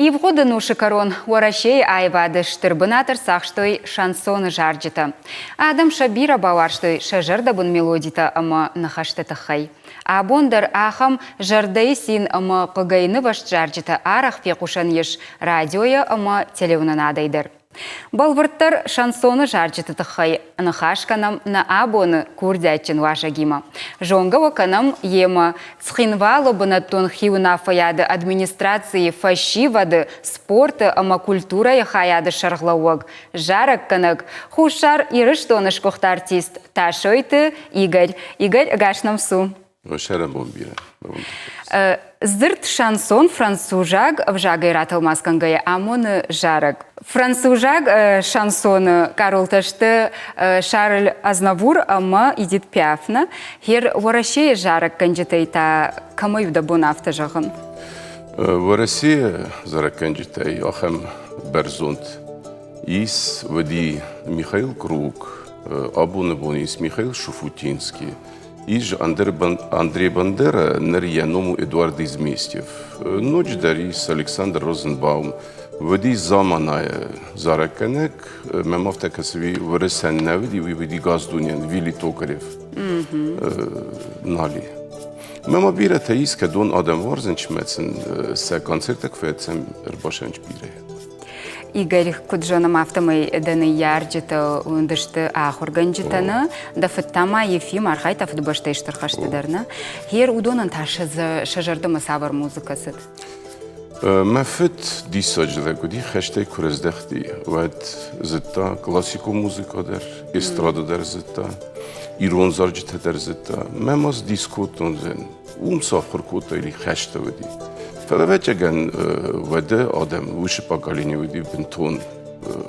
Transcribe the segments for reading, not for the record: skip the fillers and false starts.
Ивгодану шикарон уарашей айвады штырбынатыр сахштой шансоны жарджита. Адам Шабира баварштой шажарда бун мелодита ама нахашты тахай. А бондар ахам жарды син ама пагайны ваш жарджита арах пекушан еш радиоя ама телевнанадайдыр. Балвырттар шансоны жарджиты тахай. Нахашканам на абоны курдячын вашагима. Жонгава канам ема цхинвало бынаттон хиуна фаяды администрации фашивады спорты ама культура яхаяды шарглауаг. Жарак канак хушар ирыштоныш кохта артист. Ташойты Игорь. Игорь гашнам су. Шарам бомбира. Зырт шансон францужаг вжагай ратылмас кангая амоны жарак. Францужаг шансоны карулташты Шарль Азнавур ама Эдит Пиафна. Хер ворашей жарак кандидата камаю да бун автожагын. Ворашей жарак кандидата ахам Берзунт. Ис води Михаил Круг, абуны бонис Михаил Шуфутинский. Иж Андрей Бандера нарьяному Эдуард Изместьев. Ночь дарис Александр Розенбаум. Води заманая зараканек, мемавтека сви выресен навиди, води газдунян, Вилли Токарев. Нали. Мема бире таис, кадон адам варзенчмецен, се концертек фецем рбашенч бире. Игорь куджаном автомой даны ярджита ундышты ахурганджитаны, да фыттама ефим архайта футбашта иштырхаштыдарна. Хер удонан ташы шажарды масавар музыкасы. ما فت دی ساجده کدی خشته کرزدختی و زتا کلاسیکو موزیکا در استرادا در زتا ایران زارجت در زتا مماز دیسکوتون زن ساخر کوتا ایلی خشته ودی فلوچه گن وده آدم وش پاکالینی ودی بنتون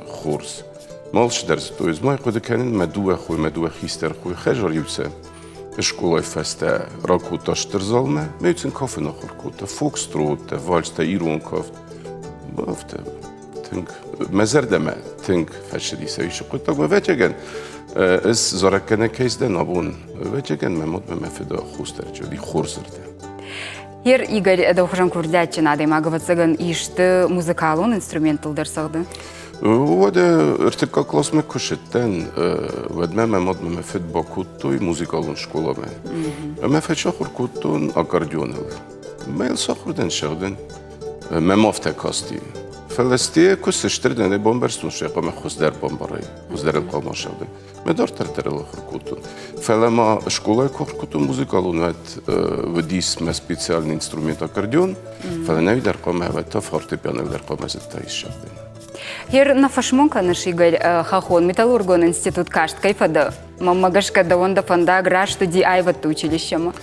خورز مالش در زتا از مای قد کنن مدوه خیستر خوی خجار یوسه школой фесте ракута штерзалме, меюцин кафе на хоркута, фокстрота, вальста, иронкафт. Бавте, тинг, мезердеме, тинг фешедисе, ише кутак, ме вечеген, из зарекене кейсден абун, вечеген мемот мефеда хустерчо, ди хорсерте. Хер Игорь дохожан курдячы надо магаватсаган ишты музыкалон инструментал дерсагды. وده ارتقا کلاس مکشتن ودم مماد مفید با کتوی موزیکالون شکولا من مفید شخور کتون آکاردیونل میل ساخوردن شدن ممافته کاستی فلسطیه کسشتردن بامبرستون شیقا مخوز در بامباری خوز در القاما شده مدار ترتر الاخر کتون فلما شکولا کخر کتون موزیکالون و دیس ما سپیциальный инструмент آکاردیون فلنوی در قامه و تا فورتپیانو در قامه زدتایش شدن Хер на фашмонка наш Игорь хахон металлургон институт кашт кайфада. Мамагашка да онда фанда граш туди айват училищема.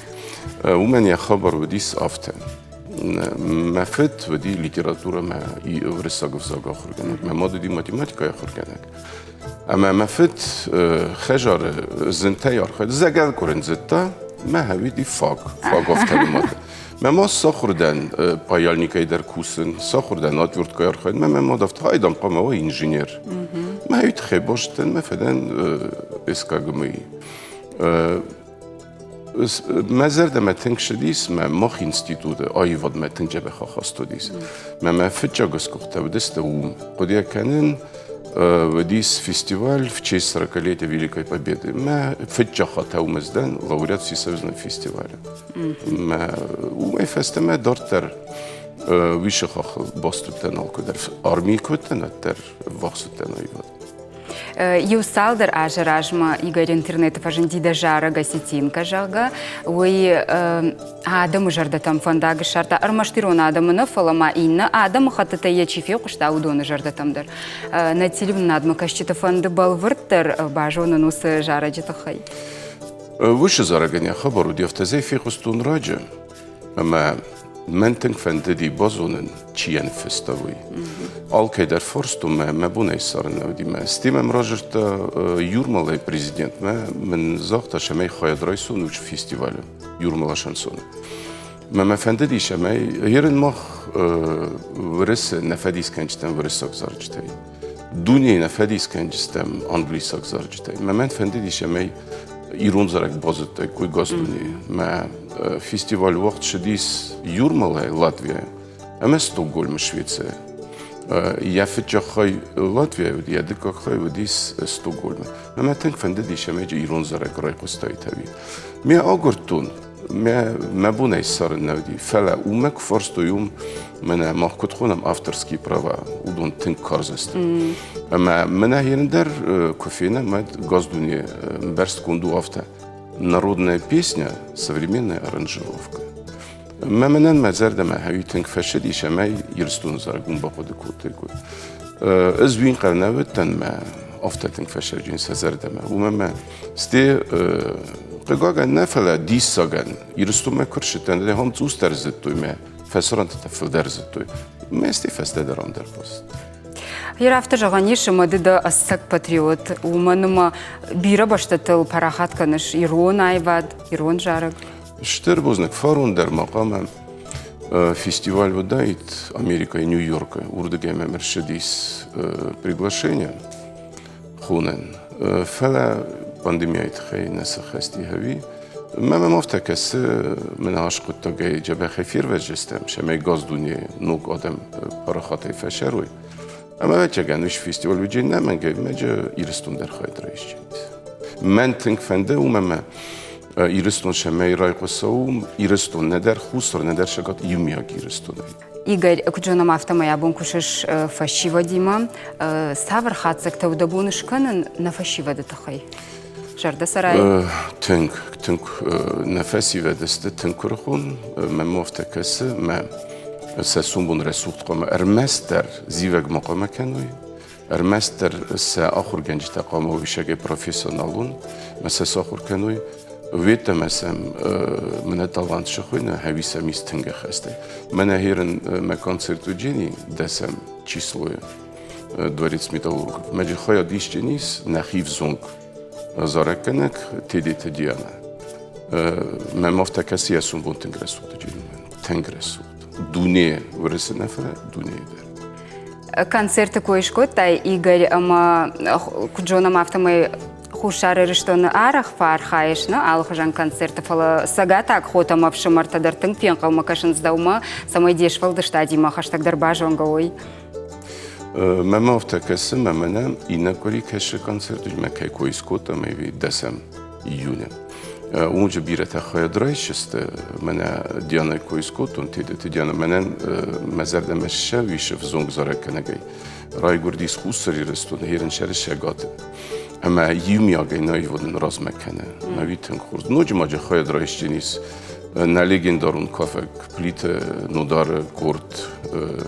У меня خبر وديس أفتن. ما فت ودي ليتراتورة ما يورساق في زاق آخر جنك. ما ماده دي ماتيماتيكا آخر جنك. أما ما فت خجار زنتي آخر. زجال كورن زتا ما هوي دي فاق أفتن ماده. ما ساخوردن پایالنیکای در کوسن ساخوردن آتورد کار خواهد ما دفت هایدام قامه و انجینیر ما هیت خیباشتن ما فدن اسکاگمی مزرد ما تنگ شدیس ما مخ انستیتوده آیواد ما تنگ جبه خواستو دیس ما فتجا گسکوخته و دست اوم قدیا کنن в дис фестиваль в честь 40-летия Великой Победы. Мы фетчахата умезден лауреат всесоюзного фестиваля. Мы фестеме дортер вишахах бастутен алкудер армии кутен атер вахсутен айвад. Юсалдер ажаражма Игорь интернет фажендида жара гаситинка жага. Уй адам жарда там фандага шарта армаштирона адамына фалама инна адам хатата ячифе кушта удоны жарда тамдар. На телевна адма кашчита фанды балвырттер бажоны нусы жара житахай. Выше зарагания хабару дефтазей фихустун раджа. Ама منتن فندی بازونن چیان فستاوی. آلکه در فرستم ما بونه سرنا ودی ما استیم راجرت یورمالای پرزیدنت من زاخت شمای خواهد رئیسون وش فستیوال یورمالا شانسون. ما فندی شمای هرن مخ ورس نفدیس کنجتم ورس ساکزارجتای. دنیای نفدیس کنجتم انگلیس ساکزارجتای. من فندی شمای ایران زرق بازد کوی گاستونی. ما فستیوال وقت شدیس یورمالای لاتویا. اما استکهلم شویتسه. Я фичахай Латвия ودي يدك خای ودیس استکهلم. من تنگ فنده دیشم اجی ایران زره کرای قصای تابی. می آگرتون ما بونه سر نودی فلا اومک فرست یوم من ما کت خونم آفترسکی پروا ودون تنگ کارزست. اما من هیرن در кофейна мать газдуне берст кунду авто. Народная песня, современная аранжировка. Məndən məzərdəmə həvitink fəşəd işəməy yirstun zargun baxodu kutegu. Özvin qarnavətən mə aftatink fəşərcin səzərdəmə. U məmə sti qıqaqa nəfələ dissagan yirstun mə kırşıtən də ham cus dərzitduy mə fəsran təfil dərzitduy. Mə sti fəsdə dəram der post. Ерафта жағанишы мадыда ассак патриот. Уманыма бира баштатыл парахатканыш ирон айвад, ирон жарык. Штер бознак фарун дар мақам фестиваль выдает Америка и Нью-Йорка. Урдагеме мершедис приглашение хунен. Фала пандемия тхей насахасти хави. Мама мفتكس من عشق التجاي جبه خفير وجستم شمي غاز دنيا نوك آدم پرخاطی فشروی. اما وجه گنوش فستیوال وجه نمن گه مجه ایرستون در خواهد رایش جنید. من تنگ فنده و مما ایرستون شمای رای قصه ایرستون ندر خسر ندر شگات یومیاگ ایرستونه. Игорь, куджонам автомая бункушиш фашива дима, савр хатсак тавдабуныш канан на фашива датахай. Жарда сарай. Тенк нефеси ведесте тенкурхун, мемофтекесе, мем سسون بون رسوخت قام ارمستر زیوگ مقام کنوی ارمستر س آخر گنج تقام و ویشگه پروفسیونالون مثل آخر کنوی ویت مثلا من طالبان شخوی نه هویس میستنگ خسته من هیرن مکان سرتوجینی دسم چیسلوی دوریت میتالورگ مجی خواهی دیش جنیس نخیف زنگ زارکنک تیدی تدیانه من مفت کسی اسون بون تنگ رسوخت جینی من تنگ رسوخت دونه ورسه نفره دونه در концерты коишкот та Игорь ама куджонам автомай хушары рештон арах фархаеш на алхажан концерты фала сагатак хотам апшамарта дартын пен калмакашын здаума самой дешвал дыштадима хаштагдар бажонгой мама автокасы мамана инакори кэши концерты жмакай коишкот амайви десем июня اونجا بیرت خواهد رایشست من دیانه کویسکوتون تیده دیانه منن مزرد مشه ویشف زنگ زاره کنگی رای گردیس خوصری رستون هیرن شرش شگات اما یومی آگه نایی ودن راز مکنه نویتن خورد نوج ماجه خواهد رایش جنیس نلیگین دارون کافک پلیت نودار گرد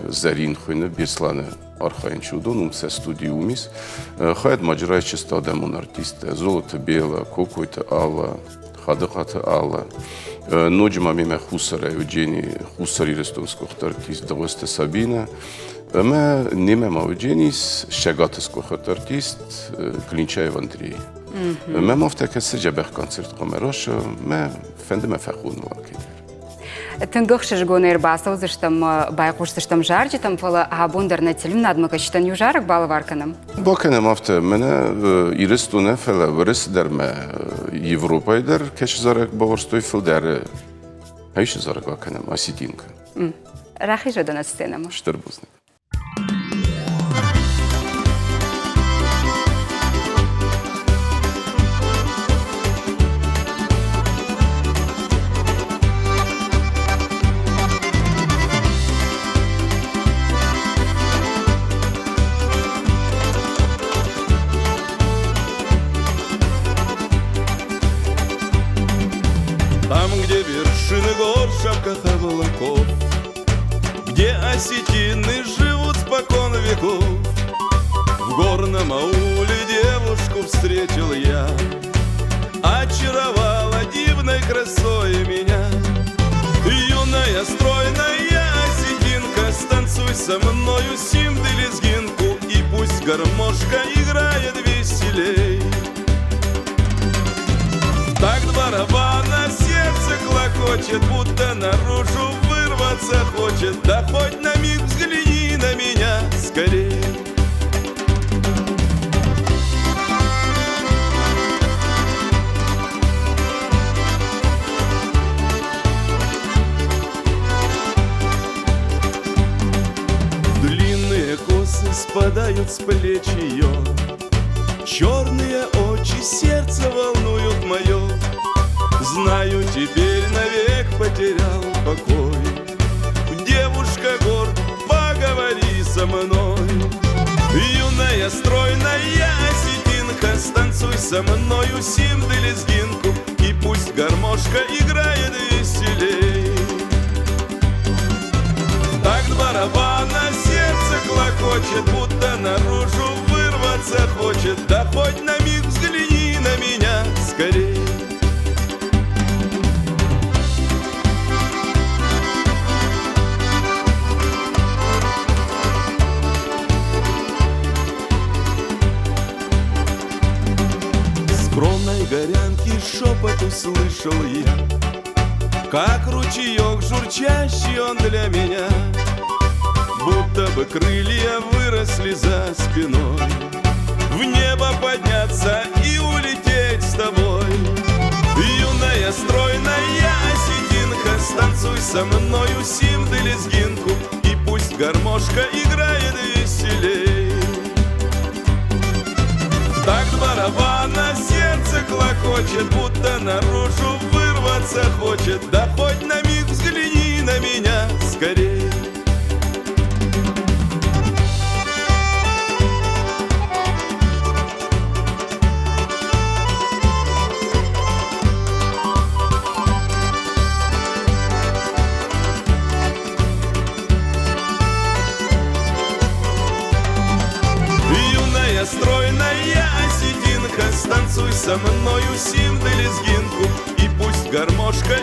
زرین خوینه بیسلانه архаин чудон ум се студиумис хает маджрай чисто адамун артист золото бело какой-то алла хадаката алла ноджма миме хусара евгений хусари рестонских артист довосте сабина ама неме мавженис шагатских артист клинчаев Андрей ма мафтака сجبخ концерт камерош ма фендем фахун лакит Тынгықшы жгонер басау зыштам байқуш зыштам жарджи там фала абундар на телим надмака читан южарок балы варканам. Баканам авто мене иристуне фала вырыс дерме Европайдар кеш зарак баварстой филдер хайш зарак баканам аситинка. Рахи жадана сценама. Штырбузник. Там, где вершины гор, шапках облаков, где осетины живут спокон веков, в горном ауле девушку встретил я, очаровала дивной красой меня. Юная, стройная осетинка, станцуй со мною синды-лезгинку, и пусть гармошка играет веселей. Так барабана сердце клокочет, будто наружу вырваться хочет. Да хоть на миг взгляни на меня скорей. Длинные спадают с плеч ее. Черные очи сердце волнуют мое. Знаю, теперь навек потерял покой. Девушка гор, поговори со мной. Юная, стройная осетинка, станцуй со мною симды лезгинку, и пусть гармошка играет веселей. Такт барабана сердце клокочет, будто наружу вырваться хочет. Да хоть на миг взгляни на меня скорей. Скромной горянки шепот услышал я, как ручеек журчащий он для меня. Будто бы крылья выросли за спиной, в небо подняться и улететь с тобой. Юная, стройная осетинка, станцуй со мною симды лезгинку, и пусть гармошка играет веселей. Такт барабана сердце клокочет, будто наружу вырваться хочет. Да хоть на миг взгляни на меня скорей. Юная, стройная осетинка, станцуй со мною симды лезгинку, и пусть гармошка